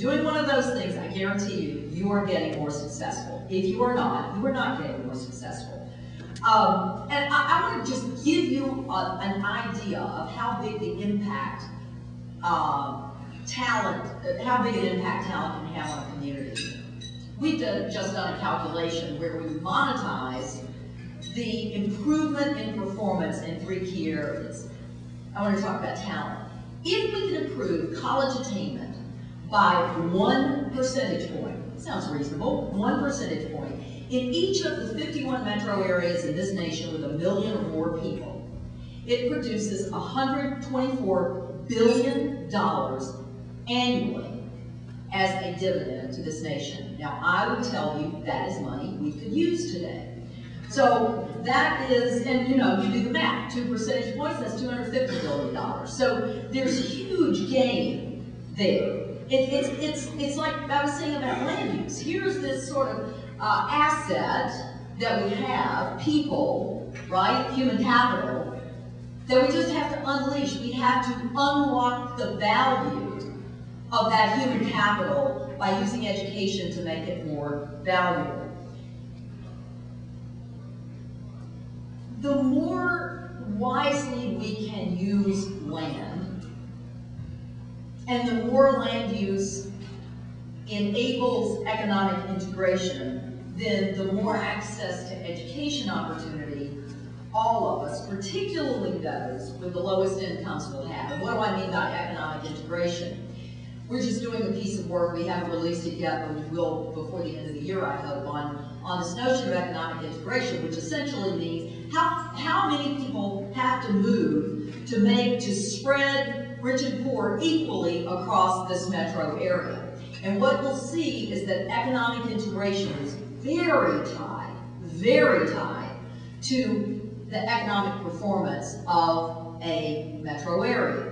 doing one of those things, I guarantee you, you are getting more successful. If you are not getting more successful. And I want to just give you an idea of how big the impact talent can have on a community. We've just done a calculation where we monetize the improvement in performance in 3 key areas. I want to talk about talent. If we can improve college attainment by 1 percentage point, sounds reasonable, 1 percentage point, in each of the 51 metro areas in this nation with 1 million or more people, it produces $124 billion annually as a dividend to this nation. Now, I would tell you that is money we could use today. So that is, and you know, you do the math, 2 percentage points, that's $250 billion. So there's huge gain there. It's like I was saying about land use. Here's this sort of asset that we have, people, right, human capital, that we just have to unleash. We have to unlock the value of that human capital by using education to make it more valuable. The more wisely we can use land, and the more land use enables economic integration, then the more access to education opportunity all of us, particularly those with the lowest incomes, will have. And what do I mean by economic integration? We're just doing a piece of work, we haven't released it yet, but we will before the end of the year, I hope, on this notion of economic integration, which essentially means how many people have to move to spread rich and poor equally across this metro area. And what we'll see is that economic integration is very tied to the economic performance of a metro area.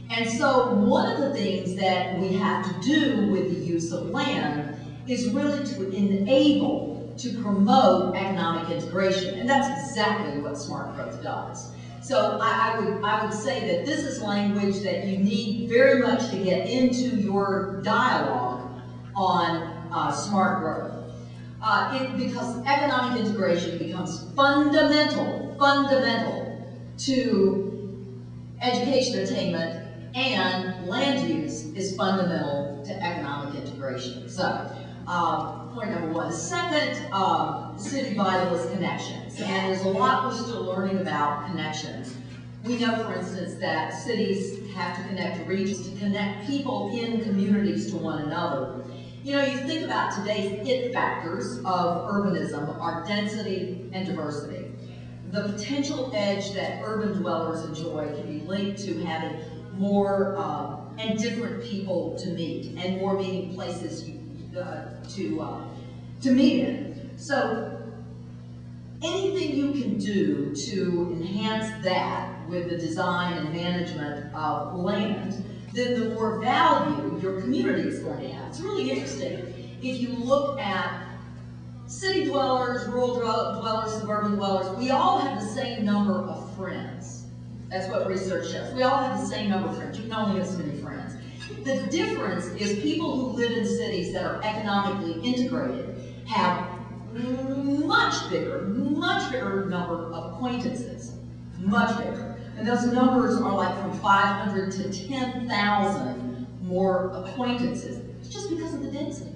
And so one of the things that we have to do with the use of land is really to enable, to promote economic integration. And that's exactly what Smart Growth does. So I would say that this is language that you need very much to get into your dialogue on Smart Growth. Because economic integration becomes fundamental to education attainment, and land use is fundamental to economic integration. So, point number 1. The second city vital is connections, and there's a lot we're still learning about connections. We know, for instance, that cities have to connect to regions, to connect people in communities to one another. You know, you think about today's it factors of urbanism are density and diversity. The potential edge that urban dwellers enjoy can be linked to having more and different people to meet, and more meeting places to meet in. So anything you can do to enhance that with the design and management of land, then the more value your community is going to have. It's really interesting. If you look at city dwellers, rural dwellers, suburban dwellers, we all have the same number of friends. That's what research shows. We all have the same number of friends. You can only have so many friends. The difference is people who live in cities that are economically integrated have much bigger number of acquaintances, much bigger. And those numbers are like from 500 to 10,000 more acquaintances. It's just because of the density.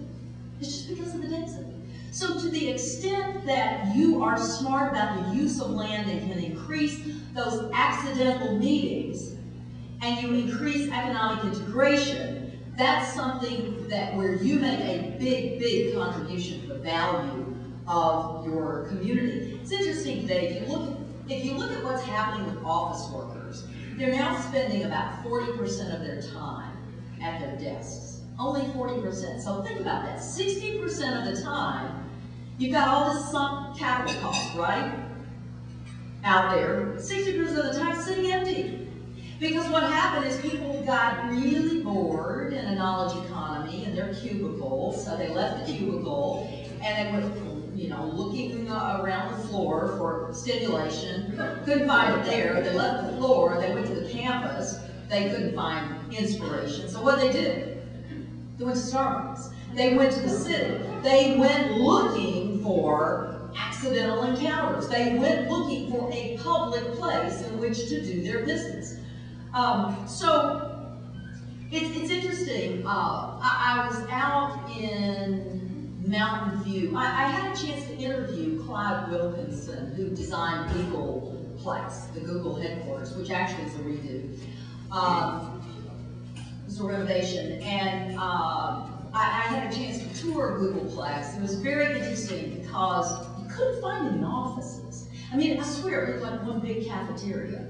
It's just because of the density. So to the extent that you are smart about the use of land and can increase those accidental meetings, and you increase economic integration, that's something that where you make a big contribution to the value of your community. It's interesting today, if you look at what's happening with office workers, they're now spending about 40% of their time at their desks. Only 40%. So think about that. 60% of the time, you've got all this sunk capital cost, right? Out there. 60% of the time sitting empty. Because what happened is people got really bored in a knowledge economy in their cubicle, so they left the cubicle and they went, you know, looking around the floor for stimulation. Couldn't find it there. They left the floor. They went to the campus. They couldn't find inspiration. So what did they do? They went to Starbucks. They went to the city. They went looking for accidental encounters. They went looking for a public place in which to do their business. So it's interesting. I was out in Mountain View. I had a chance to interview Clive Wilkinson, who designed Googleplex, the Google headquarters, which actually is a redo. It was a renovation, and I had a chance to tour Googleplex. It was very interesting because you couldn't find any offices. I mean, I swear, it looked like one big cafeteria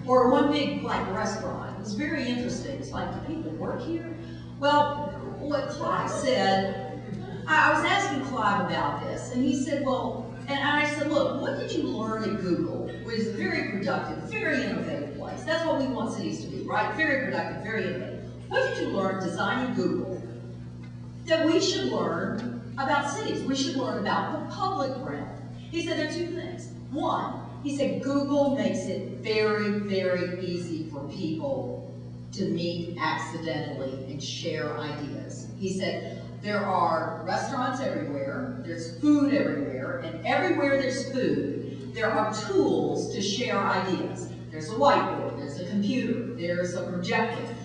or one big restaurant. It was very interesting. It's like, do people work here? Well, what Clive said, I was asking Clive about this, and he said, well, and I said, look, what did you learn at Google, which is a very productive, very innovative place? That's what we want cities to be, right? Very productive, very innovative. What did you learn designing Google that we should learn about cities? We should learn about the public realm. He said there are two things. One, he said Google makes it very, very easy for people to meet accidentally and share ideas. He said there are restaurants everywhere, there's food everywhere, and everywhere there's food, there are tools to share ideas. There's a whiteboard, there's a computer, there's a projector.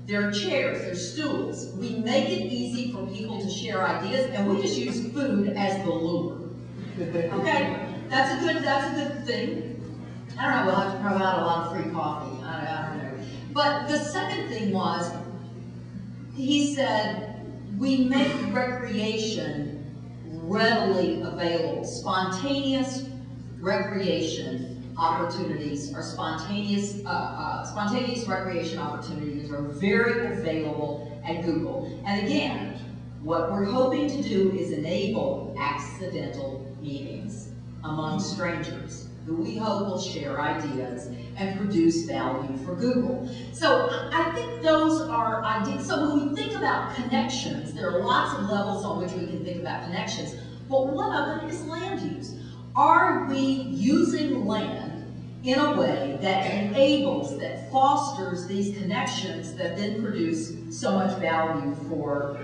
There are chairs, there's stools. We make it easy for people to share ideas, and we just use food as the lure. Okay, that's a good thing. I don't know, we'll have to provide a lot of free coffee. I don't know. But the second thing was, he said, we make recreation readily available. Spontaneous recreation opportunities or spontaneous recreation opportunities are very available at Google. And again, what we're hoping to do is enable accidental meetings among strangers who we hope will share ideas and produce value for Google. So I think those are ideas. So when we think about connections, there are lots of levels on which we can think about connections, but one of them is land use. Are we using land in a way that enables, that fosters these connections that then produce so much value for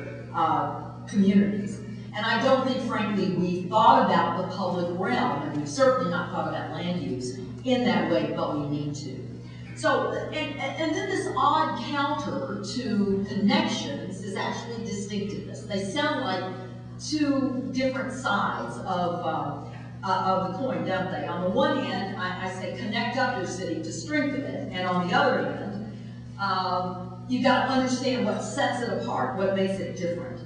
communities? And I don't think, frankly, we've thought about the public realm, and we've certainly not thought about land use in that way, but we need to. So, and then this odd counter to connections is actually distinctiveness. They sound like two different sides of the coin, don't they? On the one hand, I say connect up your city to strengthen it, and on the other hand, you've got to understand what sets it apart, what makes it different.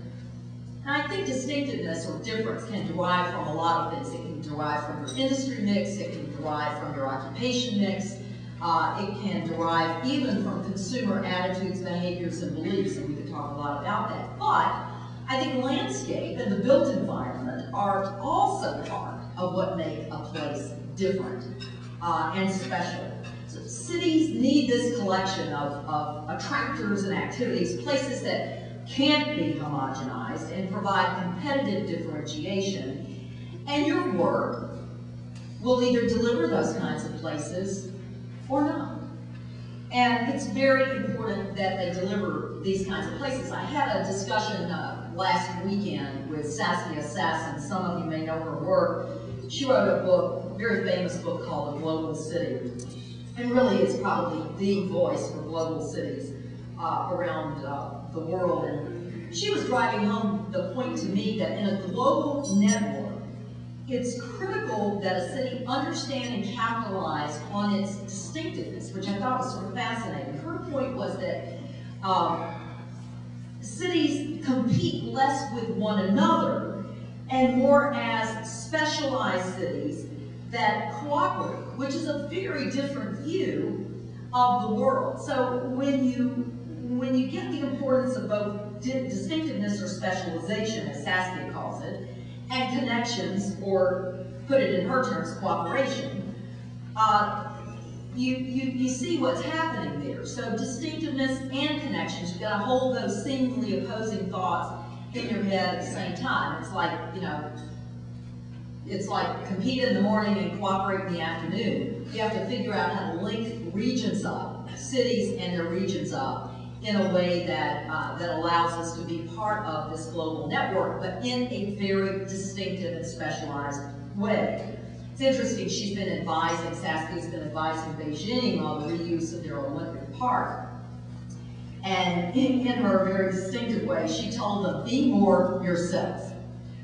And I think distinctiveness or difference can derive from a lot of things. It can derive from your industry mix, it can derive from your occupation mix, it can derive even from consumer attitudes, behaviors, and beliefs, and we could talk a lot about that. But I think landscape and the built environment are also part of what make a place different and special. So cities need this collection of attractors and activities, places that can't be homogenized and provide competitive differentiation. And your work will either deliver those kinds of places or not. And it's very important that they deliver these kinds of places. I had a discussion last weekend with Saskia Sassen. Some of you may know her work. She wrote a book, a very famous book called The Global City, and really is probably the voice for global cities around the world. And she was driving home the point to me that in a global network, it's critical that a city understand and capitalize on its distinctiveness, which I thought was sort of fascinating. Her point was that cities compete less with one another and more as specialized cities that cooperate, which is a very different view of the world. So when you get the importance of both distinctiveness or specialization, as Saskia calls it, and connections, or put it in her terms, cooperation, you see what's happening there. So distinctiveness and connections, you've got to hold those seemingly opposing thoughts in your head at the same time. It's like, you know, it's like compete in the morning and cooperate in the afternoon. You have to figure out how to link regions up, cities and their regions up, in a way that, that allows us to be part of this global network, but in a very distinctive and specialized way. It's interesting, she's been advising, Saskia has been advising Beijing on the reuse of their Olympic Park. And in her very distinctive way, she told them, be more yourself.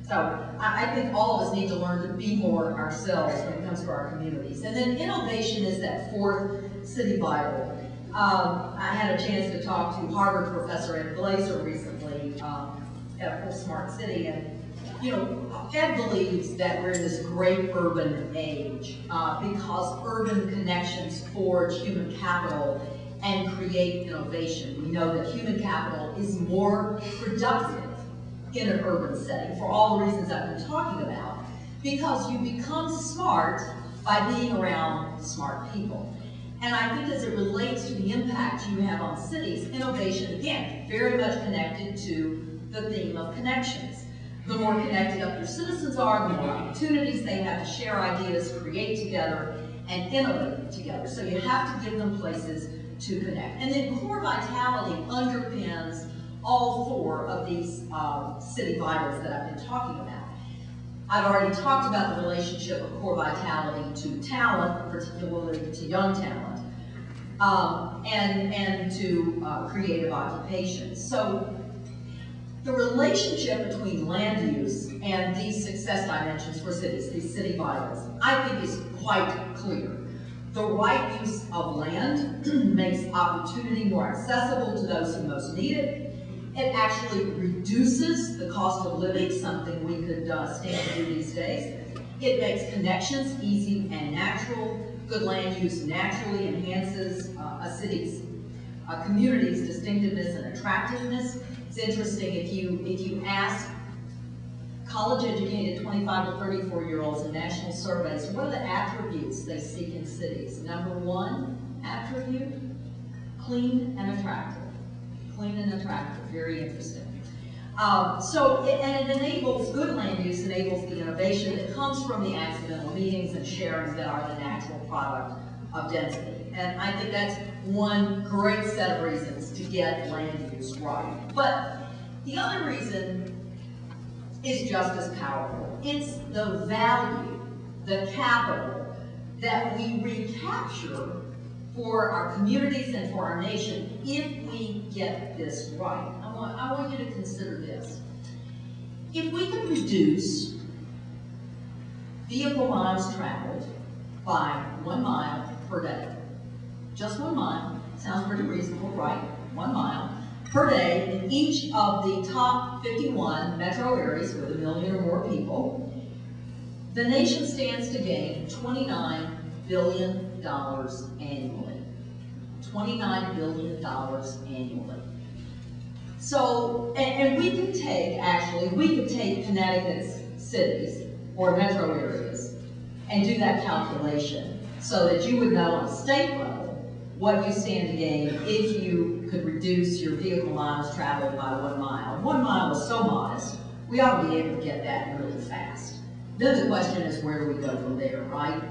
So I think all of us need to learn to be more ourselves when it comes to our communities. And then innovation is that fourth city vital. I had a chance to talk to Harvard professor Ed Glaser recently at Full Smart City, and you know, Ed believes that we're in this great urban age because urban connections forge human capital and create innovation. We know that human capital is more productive in an urban setting for all the reasons I've been talking about, because you become smart by being around smart people. And I think as it relates to the impact you have on cities, innovation, again, very much connected to the theme of connections. The more connected up your citizens are, the more opportunities they have to share ideas, create together, and innovate together. So you have to give them places to connect. And then core vitality underpins all four of these city vitals that I've been talking about. I've already talked about the relationship of core vitality to talent, particularly to young talent, and to creative occupations. So the relationship between land use and these success dimensions for cities, these city vitals, I think is quite clear. The right use of land makes opportunity more accessible to those who most need it. It actually reduces the cost of living, something we could stand to do these days. It makes connections easy and natural. Good land use naturally enhances a city's, a community's distinctiveness and attractiveness. It's interesting, if you ask college-educated 25 to 34-year-olds in national surveys, what are the attributes they seek in cities? Number one attribute, clean and attractive. Clean and attractive, very interesting. And it enables, good land use enables the innovation that comes from the accidental meetings and sharing that are the natural product of density. And I think that's one great set of reasons to get land use right. But the other reason is just as powerful. It's the value, the capital that we recapture for our communities and for our nation if we get this right. I want you to consider this. If we can reduce vehicle miles traveled by 1 mile per day, just 1 mile, sounds pretty reasonable, right? 1 mile per day in each of the top 51 metro areas with 1 million or more people, the nation stands to gain $29 billion annually. $29 billion annually. So, and we could take, actually, we could take Connecticut's cities or metro areas and do that calculation so that you would know on a state level what you stand to gain if you could reduce your vehicle miles traveled by 1 mile. 1 mile is so modest, we ought to be able to get that really fast. Then the question is, where do we go from there, right?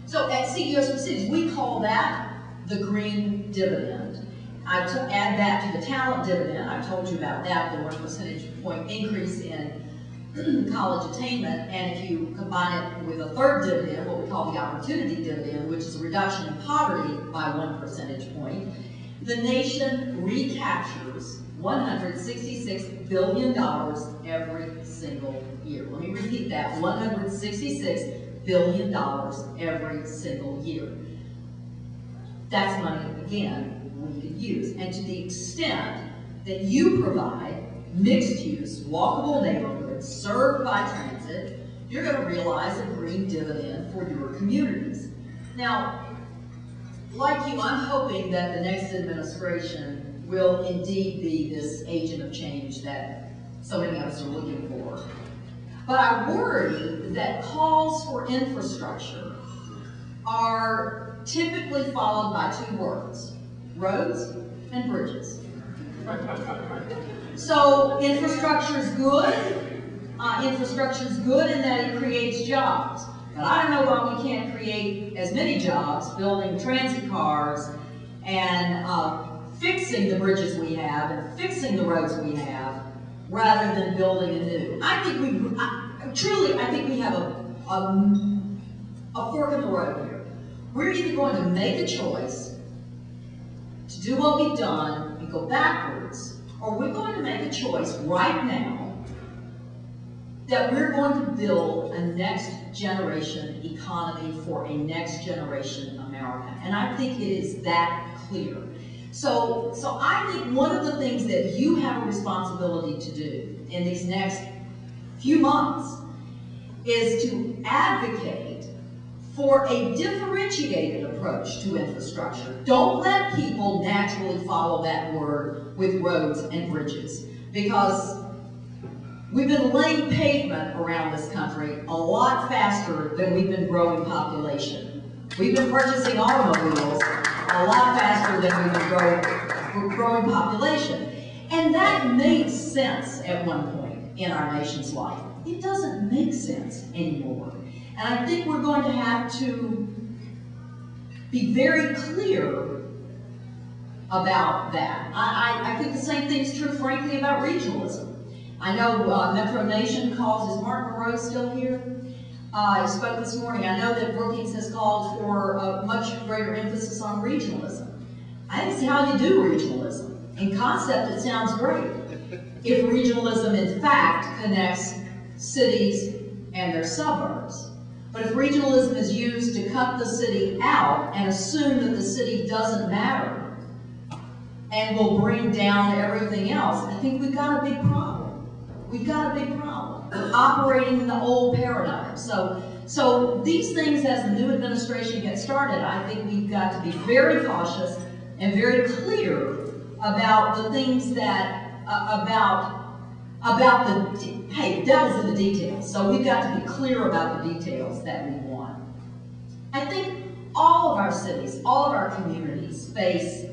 So at CEOs of Cities, we call that the green dividend. I add that to the talent dividend. I told you about that, the 1 percentage point increase in college attainment. And if you combine it with a third dividend, what we call the opportunity dividend, which is a reduction in poverty by 1 percentage point, the nation recaptures $166 billion every single year. Let me repeat that, $166 billion every single year. That's money, again, we could use. And to the extent that you provide mixed-use, walkable neighborhoods served by transit, you're going to realize a green dividend for your communities. Now, like you, I'm hoping that the next administration will indeed be this agent of change that so many of us are looking for. But I worry that calls for infrastructure are typically followed by 2 words: roads and bridges. So infrastructure is good. Infrastructure is good in that it creates jobs. But I don't know why we can't create as many jobs building transit cars and fixing the bridges we have and fixing the roads we have rather than building anew. I think we have a fork in the road here. We're either going to make a choice to do what we've done and go backwards, or we're going to make a choice right now that we're going to build a next generation economy for a next generation America. And I think it is that clear. So I think one of the things that you have a responsibility to do in these next few months is to advocate for a differentiated approach to infrastructure. Don't let people naturally follow that word with roads and bridges, because we've been laying pavement around this country a lot faster than we've been growing population. We've been purchasing automobiles a lot faster than we've been growing population. And that made sense at one point in our nation's life. It doesn't make sense anymore. And I think we're going to have to be very clear about that. I think the same thing is true, frankly, about regionalism. I know Metro Nation calls, is Mark Monroe still here? He spoke this morning. I know that Brookings has called for a much greater emphasis on regionalism. I think it's how you do regionalism. In concept, it sounds great. If regionalism, in fact, connects cities and their suburbs. But if regionalism is used to cut the city out and assume that the city doesn't matter and will bring down everything else, I think we've got a big problem. We've got a big problem. We're operating in the old paradigm. So these things, as the new administration gets started, I think we've got to be very cautious and very clear about the things that, hey, the devil's in the details. So we've got to be clear about the details that we want. I think all of our cities, all of our communities face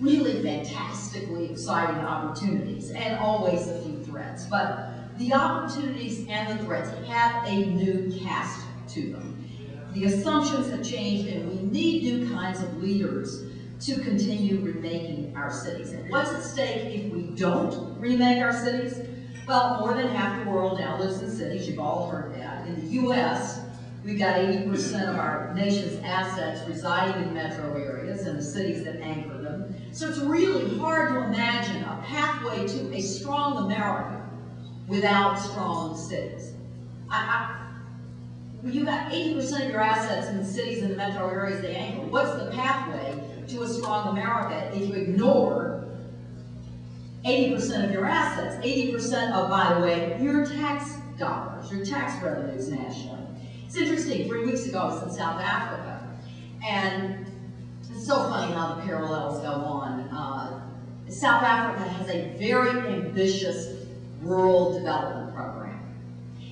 really fantastically exciting opportunities and always a few threats. But the opportunities and the threats have a new cast to them. The assumptions have changed, and we need new kinds of leaders to continue remaking our cities. And what's at stake if we don't remake our cities? Well, more than half the world now lives in cities. You've all heard that. In the U.S., we've got 80% of our nation's assets residing in metro areas and the cities that anchor them. So it's really hard to imagine a pathway to a strong America without strong cities. You've got 80% of your assets in the cities and the metro areas they anchor. What's the pathway to a strong America if you ignore 80% of your assets? 80% of, by the way, your tax dollars, your tax revenues nationally. It's interesting, 3 weeks ago I was in South Africa, and it's so funny how the parallels go on. South Africa has a very ambitious rural development program.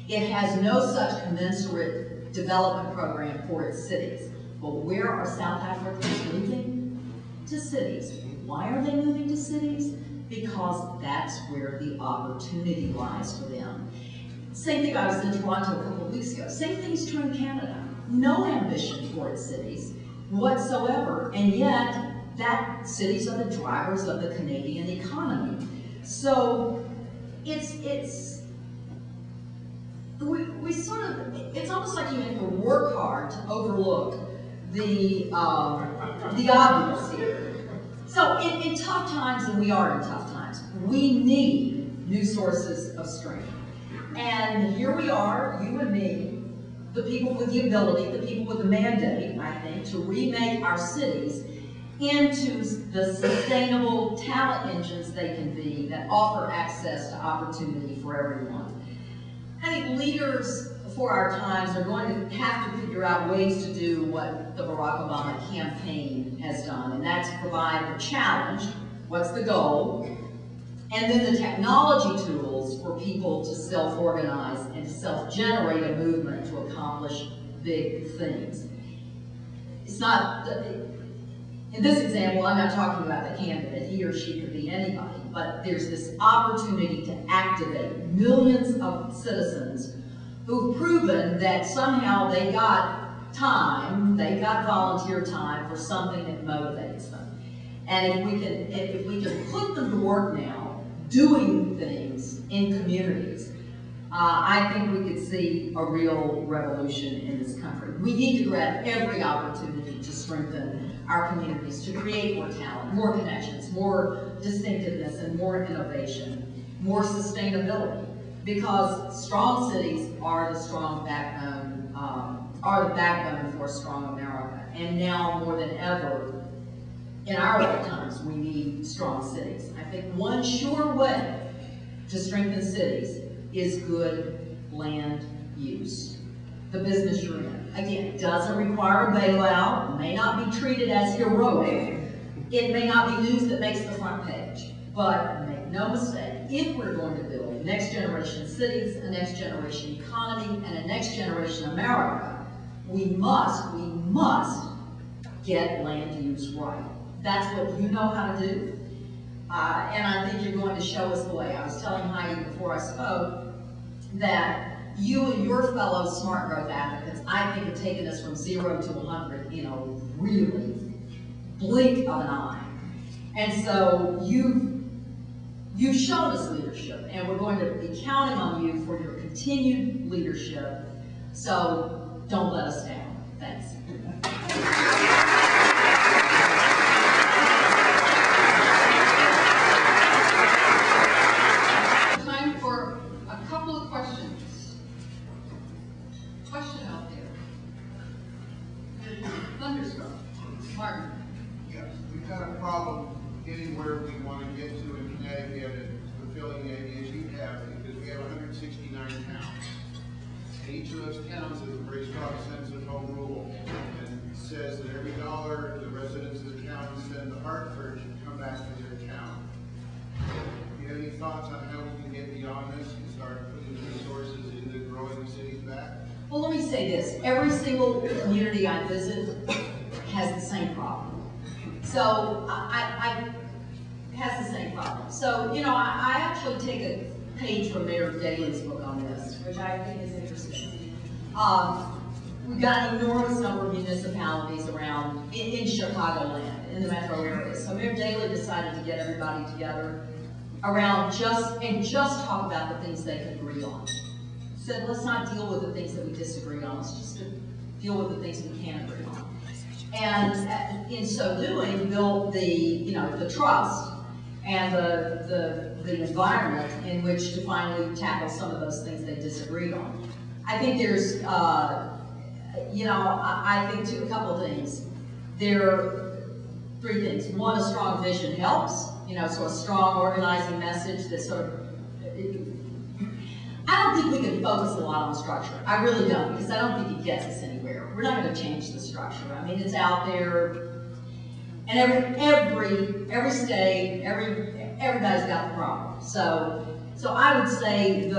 It has no such commensurate development program for its cities. But where are South Africans moving? To cities. Why are they moving to cities? Because that's where the opportunity lies for them. Same thing, I was in Toronto a couple of weeks ago. Same thing is true in Canada. No ambition for its cities whatsoever, and yet that cities are the drivers of the Canadian economy. So it's almost like you have to work hard to overlook the obvious here. So in tough times, and we are in tough times, we need new sources of strength. And here we are, you and me, the people with the ability, the people with the mandate, I think, to remake our cities into the sustainable talent engines they can be that offer access to opportunity for everyone. I think leaders for our times are going to have to figure out ways to do what the Barack Obama campaign has done, and that's provide the challenge, what's the goal, and then the technology tools for people to self-organize and to self-generate a movement to accomplish big things. It's not, in this example, I'm not talking about the candidate. He or she could be anybody, but there's this opportunity to activate millions of citizens who've proven that somehow they got time, they got volunteer time for something that motivates them. And if we can put them to work now, doing things in communities, I think we could see a real revolution in this country. We need to grab every opportunity to strengthen our communities, to create more talent, more connections, more distinctiveness, and more innovation, more sustainability. Because strong cities are the strong backbone, are the backbone for a strong America. And now more than ever, in our lifetimes, we need strong cities. I think one sure way to strengthen cities is good land use. The business you're in. Again, it doesn't require a bailout, may not be treated as heroic, it may not be news that makes the front page, but make no mistake, if we're going to build next generation cities, a next generation economy, and a next generation America, we must get land use right. That's what you know how to do. And I think you're going to show us the way. I was telling Heidi before I spoke that you and your fellow smart growth advocates, I think, have taken us from 0 to 100 in a really blink of an eye. And so you've shown us leadership, and we're going to be counting on you for your continued leadership. So don't let us down. Thanks. Time for a couple of questions. Question out there. Thunderstruck. Martin. Yes, we've got a problem getting where we want to get to in Connecticut and fulfilling the ideas you have, because we have 169 towns. And each of those towns has a very strong sense of home rule and says that every dollar the residents of the town send to Hartford should come back to their town. Do you have any thoughts on how we can get beyond this and start putting resources into growing the cities back? Well, let me say this. Every single community I visit has the same problem. So I has the same problem. So, you know, I actually take a page from Mayor Daley's book on this, which I think is interesting. We've got an enormous number of municipalities around in Chicagoland, in the metro area. So Mayor Daley decided to get everybody together around just talk about the things they can agree on. Said, let's not deal with the things that we disagree on, let's just deal with the things we can agree on. And in so doing, built the trust and the environment in which to finally tackle some of those things they disagreed on. I think there's, I think a couple of things. There are three things. One, a strong vision helps, so a strong organizing message that sort of, I don't think we can focus a lot on structure. I really don't, because I don't think it gets us anywhere. We're not going to change the structure. I mean, it's out there, and every state, everybody's got the problem. So I would say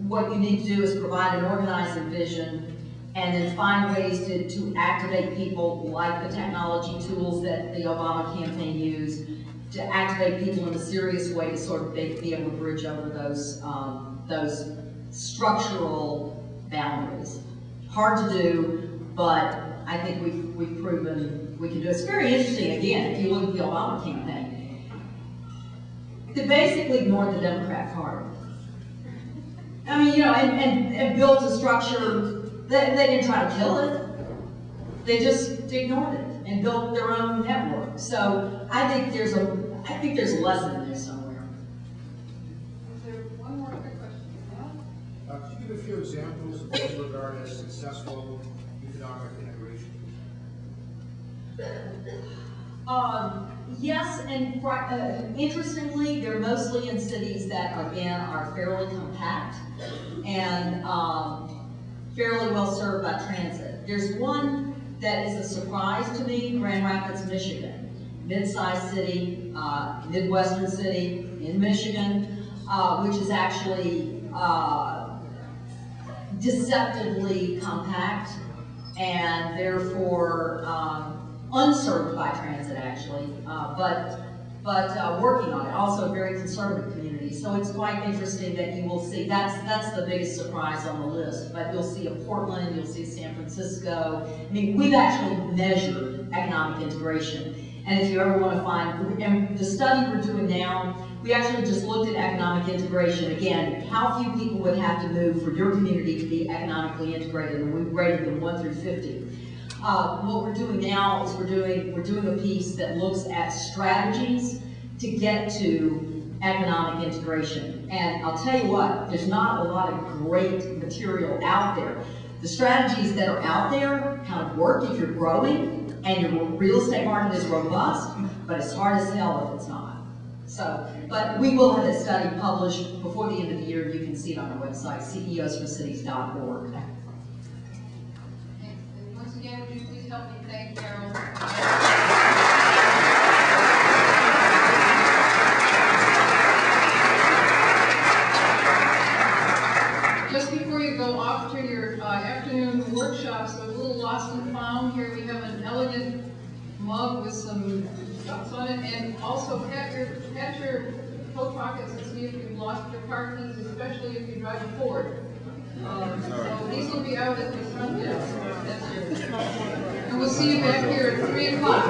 what you need to do is provide an organizing vision, and then find ways to activate people, like the technology tools that the Obama campaign used, to activate people in a serious way to sort of be able to bridge over those structural boundaries. Hard to do, but I think we've proven we can do it. It's very interesting, again, if you look at the Obama campaign. They basically ignored the Democrat Party. I mean, and built a structure. They didn't try to kill it. They just ignored it and built their own network. So I think there's a lesson in there somewhere. Is there one more quick question? Could you give a few examples of what you regard as successful economic integration? Yes, and interestingly, they're mostly in cities that, again, are fairly compact and fairly well served by transit. There's one that is a surprise to me, Grand Rapids, Michigan. Mid-sized city, Midwestern city in Michigan, which is actually deceptively compact and therefore unserved by transit, actually, but working on it. Also a very conservative community. So it's quite interesting that you will see, that's the biggest surprise on the list, but you'll see a Portland, you'll see a San Francisco. I mean, we've actually measured economic integration. And if you ever want to find, and the study we're doing now, we actually just looked at economic integration. Again, how few people would have to move for your community to be economically integrated, and we've rated them 1 through 50. What we're doing now is we're doing a piece that looks at strategies to get to economic integration. And I'll tell you what, there's not a lot of great material out there. The strategies that are out there kind of work if you're growing and your real estate market is robust, but it's hard as hell if it's not. So, but we will have a study published before the end of the year. You can see it on our website, ceosforcities.org. Once again, would you please help me thank Carol? Just before you go off to your afternoon workshops, a little lost and found here. We have an elegant mug with some stuff on it, and also pat your coat pockets and see if you've lost your car keys, especially if you drive a Ford. So these will be out at the front desk. And we'll see you back here at 3 o'clock.